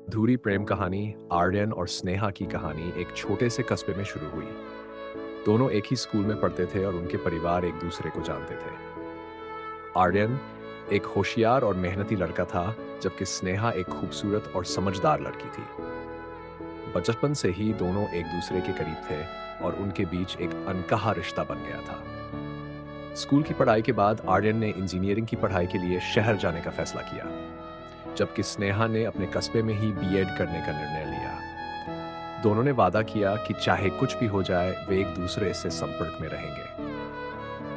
अधूरी प्रेम कहानी आर्यन और स्नेहा की कहानी एक छोटे से कस्बे में शुरू हुई। दोनों एक ही स्कूल में पढ़ते थे और उनके परिवार एक दूसरे को जानते थे। आर्यन एक होशियार और मेहनती लड़का था, जबकि स्नेहा एक खूबसूरत और समझदार लड़की थी। बचपन से ही दोनों एक दूसरे के करीब थे और उनके बीच एक अनकहा रिश्ता बन गया था। स्कूल की पढ़ाई के बाद आर्यन ने इंजीनियरिंग की पढ़ाई के लिए शहर जाने का फैसला किया, जबकि स्नेहा ने अपने कस्बे में ही बीएड करने का निर्णय लिया। दोनों ने वादा किया कि चाहे कुछ भी हो जाए, वे एक दूसरे से संपर्क में रहेंगे।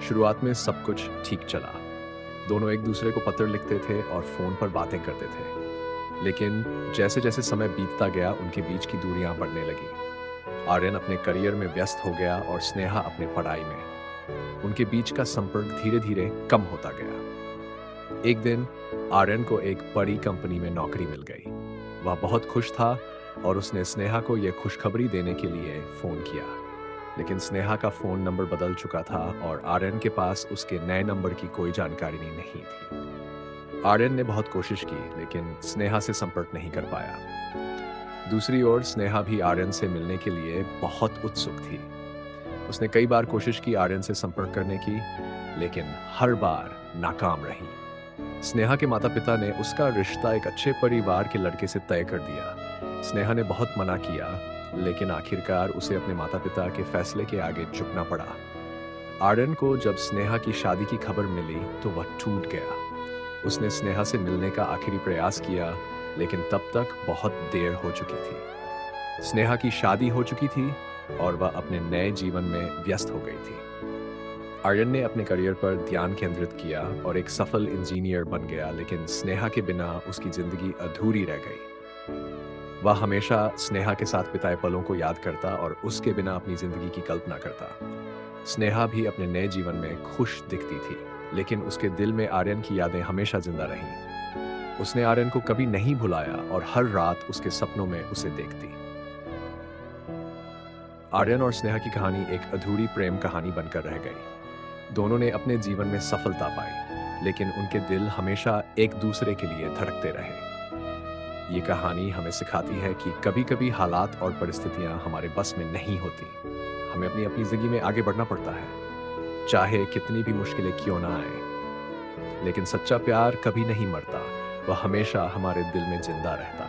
शुरुआत में सब कुछ ठीक चला। दोनों एक दूसरे को पत्र लिखते थे और फोन पर बातें करते थे। लेकिन जैसे जैसे समय बीतता गया, उनके बीच की दूरियां बढ़ने लगी। आर्यन अपने करियर में व्यस्त हो गया और स्नेहा अपने पढ़ाई में। उनके बीच का संपर्क धीरे धीरे कम होता गया। एक दिन आर्यन को एक बड़ी कंपनी में नौकरी मिल गई। वह बहुत खुश था और उसने स्नेहा को यह खुशखबरी देने के लिए फोन किया। लेकिन स्नेहा का फोन नंबर बदल चुका था और आर्यन के पास उसके नए नंबर की कोई जानकारी नहीं थी। आर्यन ने बहुत कोशिश की, लेकिन स्नेहा से संपर्क नहीं कर पाया। दूसरी ओर स्नेहा भी आर्यन से मिलने के लिए बहुत उत्सुक थी। उसने कई बार कोशिश की आर्यन से संपर्क करने की, लेकिन हर बार नाकाम रही। स्नेहा के माता-पिता ने उसका रिश्ता एक अच्छे परिवार के लड़के से तय कर दिया। स्नेहा ने बहुत मना किया, लेकिन आखिरकार उसे अपने माता-पिता के फैसले के आगे झुकना पड़ा। आर्यन को जब स्नेहा की शादी की खबर मिली, तो वह टूट गया। उसने स्नेहा से मिलने का आखिरी प्रयास किया, लेकिन तब तक बहुत देर हो चुकी थी। स्नेहा की शादी हो चुकी थी और वह अपने नए जीवन में व्यस्त हो गई थी। आर्यन ने अपने करियर पर ध्यान केंद्रित किया और एक सफल इंजीनियर बन गया, लेकिन स्नेहा के बिना उसकी जिंदगी अधूरी रह गई। वह हमेशा स्नेहा के साथ बिताए पलों को याद करता और उसके बिना अपनी जिंदगी की कल्पना करता। स्नेहा भी अपने नए जीवन में खुश दिखती थी, लेकिन उसके दिल में आर्यन की यादें हमेशा जिंदा रहीं। उसने आर्यन को कभी नहीं भुलाया और हर रात उसके सपनों में उसे देखती। आर्यन और स्नेहा की कहानी एक अधूरी प्रेम कहानी बनकर रह गई। दोनों ने अपने जीवन में सफलता पाई, लेकिन उनके दिल हमेशा एक दूसरे के लिए धड़कते रहे। ये कहानी हमें सिखाती है कि कभी-कभी हालात और परिस्थितियां हमारे बस में नहीं होती। हमें अपनी अपनी जिंदगी में आगे बढ़ना पड़ता है, चाहे कितनी भी मुश्किलें क्यों ना आए। लेकिन सच्चा प्यार कभी नहीं मरता, वह हमेशा हमारे दिल में जिंदा रहता है।